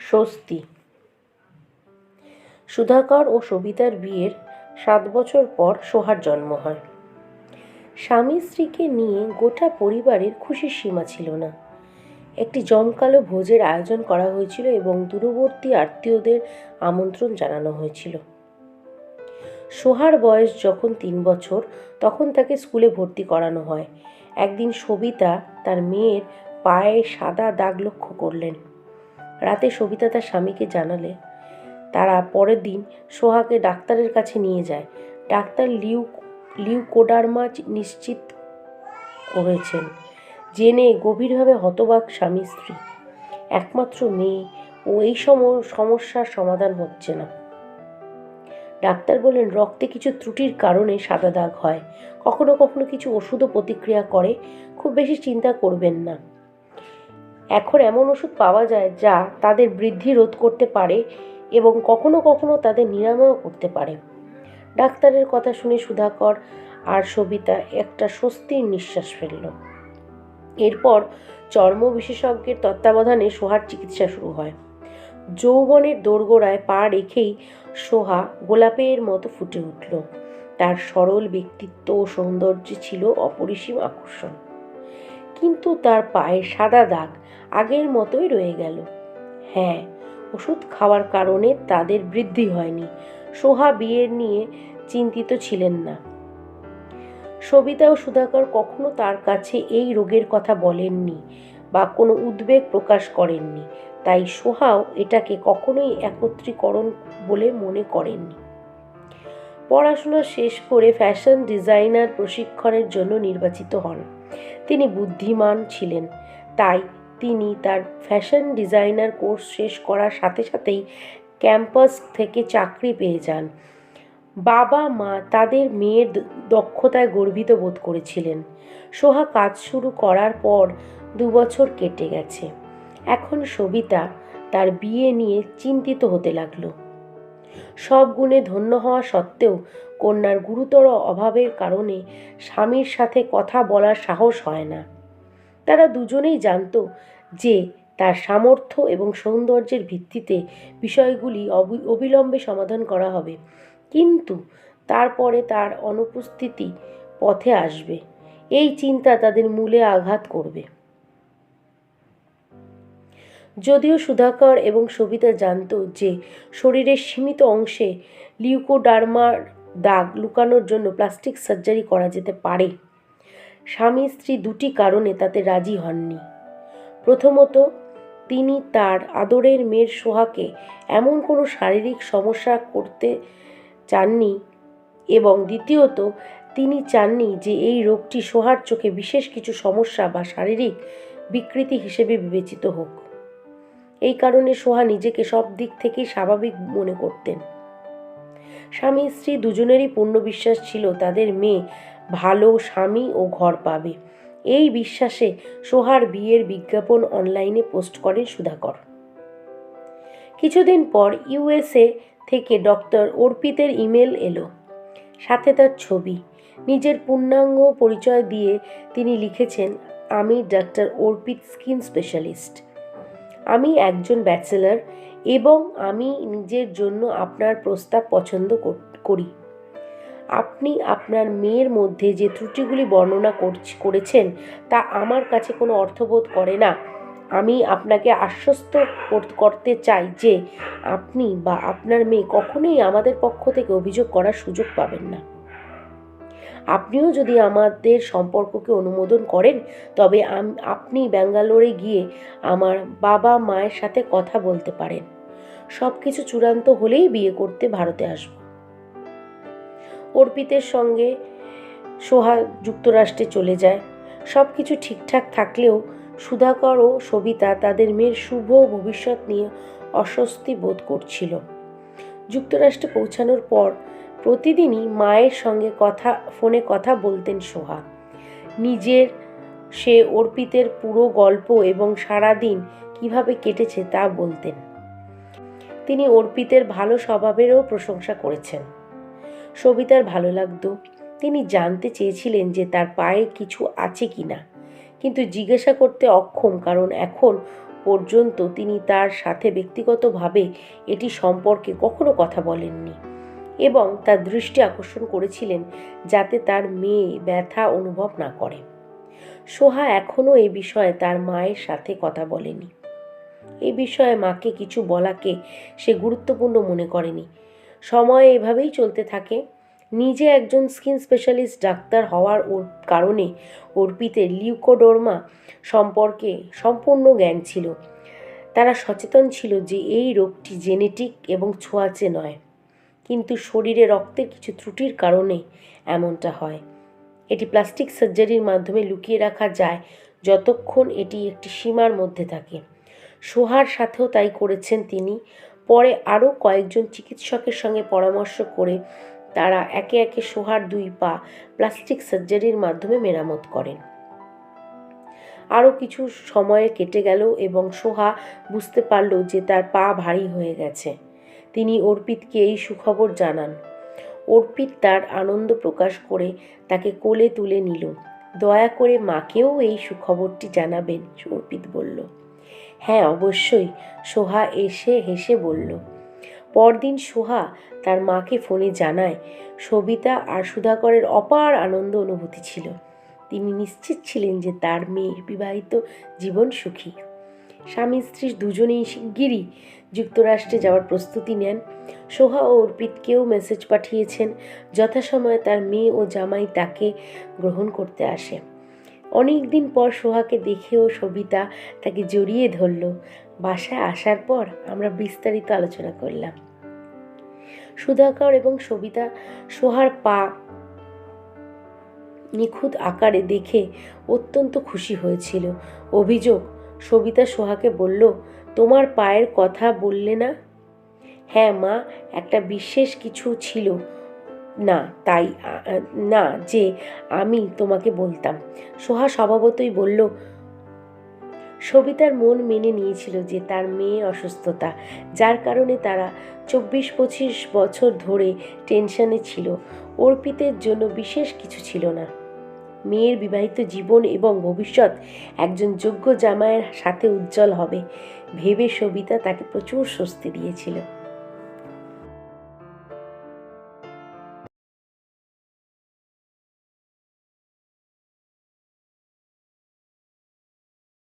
স্বস্তি। সুধাকর ও সবিতার বিয়ের 7 বছর পর সোহার জন্ম হয়। স্বামী স্ত্রীকে নিয়ে গোটা পরিবারের খুশির সীমা ছিল না। একটি জমকালো ভোজের আয়োজন করা হয়েছিল এবং দূরবর্তী আত্মীয়দের আমন্ত্রণ জানানো হয়েছিল। সোহার বয়স যখন 3 বছর, তখন তাকে স্কুলে ভর্তি করানো হয়। একদিন সবিতা তার মেয়ের পায়ে সাদা দাগ লক্ষ্য করলেন। রাতে সবিতা তার স্বামীকে জানালে। তারা পরের দিন সোহাকে ডাক্তারের কাছে নিয়ে যায়। ডাক্তার লিউকোডার্মা নিশ্চিত করেছেন। জেনে গভীরভাবে হতবাক স্বামী স্ত্রী। একমাত্র মেয়ে ও এই সমস্যার সমাধান হচ্ছে না। ডাক্তার বললেন, রক্তে কিছু ত্রুটির কারণে সাদা দাগ হয়। কখনো কখনো কিছু ওষুধও প্রতিক্রিয়া করে। খুব বেশি চিন্তা করবেন না। এখন এমন ওষুধ পাওয়া যায় যা তাদের বৃদ্ধি রোধ করতে পারে এবং কখনো কখনো তাদের নিরাময়ও করতে পারে। ডাক্তারের কথা শুনে সুধাকর আর সবিতা একটা স্বস্তির নিঃশ্বাস ফেলল। এরপর চর্ম বিশেষজ্ঞের তত্ত্বাবধানে সোহার চিকিৎসা শুরু হয়। যৌবনের দোরগোড়ায় পা রেখেই সোহা গোলাপের মতো ফুটে উঠল। তার সরল ব্যক্তিত্ব ও সৌন্দর্যে ছিল অপরিসীম আকর্ষণ। কিন্তু তার পায়ে সাদা দাগ আগের মতোই রয়ে গেল। হ্যাঁ, ওষুধ খাওয়ার কারণে তাদের বৃদ্ধি হয়নি। সোহা বিয়ের নিয়ে চিন্তিত ছিলেন না। সবিতা ও সুধাকর কখনো তার কাছে এই রোগের কথা বলেননি বা কোনো উদ্বেগ প্রকাশ করেননি। তাই সোহাও এটাকে কখনোই একত্রীকরণ বলে মনে করেননি। পড়াশোনা শেষ করে ফ্যাশন ডিজাইনার প্রশিক্ষণের জন্য নির্বাচিত হন। তিনি বুদ্ধিমান ছিলেন, তাই তিনি তার ফ্যাশন ডিজাইনার কোর্স শেষ করার সাথে সাথেই ক্যাম্পাস থেকে চাকরি পেয়ে যান। বাবা মা তাদের মেয়ের দক্ষতায় গর্বিত বোধ করেছিলেন। সোহা কাজ শুরু করার পর 2 বছর কেটে গেছে। এখন সবিতা তার বিয়ে নিয়ে চিন্তিত হতে লাগলো। সব গুণে ধন্য হওয়া সত্ত্বেও কন্যার গুরুতর অভাবের কারণে স্বামীর সাথে কথা বলার সাহস হয় না। তারা দুজনেই জানত যে তার সামর্থ্য এবং সৌন্দর্যের ভিত্তিতে বিষয়গুলি অবিলম্বে সমাধান করা হবে, কিন্তু তারপরে তার অনুপস্থিতি পথে আসবে। এই চিন্তা তাদের মূলে আঘাত করবে। যদিও সুধাকর এবং সবিতা জানত যে শরীরের সীমিত অংশে লিউকোডার্মার দাগ লুকানোর জন্য প্লাস্টিক সার্জারি করা যেতে পারে, স্বামী স্ত্রী দুটি কারণে তাতে রাজি হননি। প্রথমত, তিনি তার আদরের মেয়ের সোহাকে এমন কোনো শারীরিক সমস্যা করতে চাননি এবং দ্বিতীয়ত, তিনি চাননি যে এই রোগটি সোহার চোখে বিশেষ কিছু সমস্যা বা শারীরিক বিকৃতি হিসেবে বিবেচিত হোক। এই কারণে সোহা নিজেকে সব দিক থেকেই স্বাভাবিক মনে করতেন। স্বামী স্ত্রী দুজনেরই পূর্ণ বিশ্বাস ছিল তাদের মেয়ে ভালো স্বামী ও ঘর পাবে। এই বিশ্বাসে সোহার বিয়ের বিজ্ঞাপন অনলাইনে পোস্ট করেন সুধাকর। কিছুদিন পর ইউএসএ থেকে ডক্টর অর্পিতের ইমেল এলো, সাথে তার ছবি। নিজের পূর্ণাঙ্গ পরিচয় দিয়ে তিনি লিখেছেন, আমি ডাক্তার অর্পিত, স্কিন স্পেশালিস্ট। আমি একজন ব্যাচেলর এবং আমি নিজের জন্য আপনার প্রস্তাব পছন্দ করি। আপনি আপনার মেয়ের মধ্যে যে ত্রুটিগুলি বর্ণনা করেছেন তা আমার কাছে কোনো অর্থবোধ করে না। আমি আপনাকে আশ্বস্ত করতে চাই যে আপনি বা আপনার মেয়ে কখনোই আমাদের পক্ষ থেকে অভিযোগ করার সুযোগ পাবেন না। আপনিও যদি আমাদের সম্পর্ককে অনুমোদন করেন, তবে আপনি ব্যাঙ্গালোরে গিয়ে আমার বাবা মায়ের সাথে কথা বলতে পারেন। সব কিছু চূড়ান্ত হলেই বিয়ে করতে ভারতে আসব। অর্পিতের সঙ্গে সোহা যুক্তরাষ্ট্রে চলে যায়। সব কিছু ঠিকঠাক থাকলেও সুধাকর ও সবিতা তাদের মেয়ের শুভ ভবিষ্যৎ নিয়ে অস্বস্তি বোধ করছিল। যুক্তরাষ্ট্রে পৌঁছানোর পর প্রতিদিনই মায়ের সঙ্গে ফোনে কথা বলতেন সোহা। সে অর্পিতের পুরো গল্প এবং সারাদিন কিভাবে কেটেছে তা বলতেন। তিনি অর্পিতের ভালো স্বভাবেরও প্রশংসা করেছেন। সবিতার ভালো লাগতো। তিনি জানতে চেয়েছিলেন যে তার পায়ে কিছু আছে কিনা, কিন্তু জিজ্ঞাসা করতে অক্ষম, কারণ এখন পর্যন্ত তিনি তার সাথে ব্যক্তিগতভাবে এটি সম্পর্কে কখনো কথা বলেননি এবং তার দৃষ্টি আকর্ষণ করেছিলেন যাতে তার মেয়ে ব্যথা অনুভব না করে। সোহা এখনও এ বিষয়ে তার মায়ের সাথে কথা বলেনি। এ বিষয়ে মাকে কিছু বলাকে সে গুরুত্বপূর্ণ মনে করেনি। সময় এভাবেই চলতে থাকে। নিজে একজন স্কিন স্পেশালিস্ট ডাক্তার হওয়ার কারণে অর্পিতের লিউকোডর্মা সম্পর্কে সম্পূর্ণ জ্ঞান ছিল। তারা সচেতন ছিল যে এই রোগটি জেনেটিক এবং ছোঁয়াচে নয়, কিন্তু শরীরে রক্তের কিছু ত্রুটির কারণে এমনটা হয়। এটি প্লাস্টিক সার্জারির মাধ্যমে লুকিয়ে রাখা যায় যতক্ষণ এটি একটি সীমার মধ্যে থাকে। সোহার সাথেও তাই করেছেন তিনি। পরে আরও কয়েকজন চিকিৎসকের সঙ্গে পরামর্শ করে তারা একে একে সোহার 2 পা প্লাস্টিক সার্জারির মাধ্যমে মেরামত করেন। আরও কিছু সময় কেটে গেল এবং সোহা বুঝতে পারল যে তার পা ভারী হয়ে গেছে। তিনি অর্পিতকে এই সুখবর জানান। অর্পিত তার আনন্দ প্রকাশ করে তাকে কোলে তুলে নিল। দয়া করে মাকেও এই সুখবরটি জানাবেন, অর্পিত বলল। হ্যাঁ, অবশ্যই, সোহা হেসে বলল। পরদিন সোহা তার মাকে ফোনে জানায় সবিতা আর সুধাকরের অপার আনন্দ অনুভূতি ছিল। তিনি নিশ্চিত ছিলেন যে তার মেয়ের বিবাহিত জীবন সুখী। স্বামী স্ত্রী দুজনেই শিগগিরই যুক্তরাষ্ট্রে যাওয়ার প্রস্তুতি নেন। সোহা ও অর্পিতকেও মেসেজ পাঠিয়েছেন যথাসময়ে তার মেয়ে ও জামাই তাকে গ্রহণ করতে আসে। অনেক দিন পর সোহাকে দেখেও সবিতা তাকে জড়িয়ে ধরল। বাসায় আসার পর আমরা বিস্তারিত আলোচনা করলাম। সুধাকর এবং সবিতা সোহার পা নিখুঁত আকারে দেখে অত্যন্ত খুশি হয়েছিল। অভিযোগ, সবিতা সোহাকে বলল, তোমার পায়ের কথা বললে না? হ্যাঁ মা, একটা বিশেষ কিছু ছিল না তাই না যে আমি তোমাকে বলতাম। সোহা স্বভাবতই বলল। সবিতার মন মেনে নিয়েছিল যে তার মেয়ের অসুস্থতা, যার কারণে তারা 24-25 বছর ধরে টেনশনে ছিল। অর্পিতের জন্য বিশেষ কিছু ছিল না। মেয়ের বিবাহিত জীবন এবং ভবিষ্যৎ একজন যোগ্য জামাইয়ের সাথে উজ্জ্বল হবে ভেবে সবিতা তাকে প্রচুর স্বস্তি দিয়েছিল।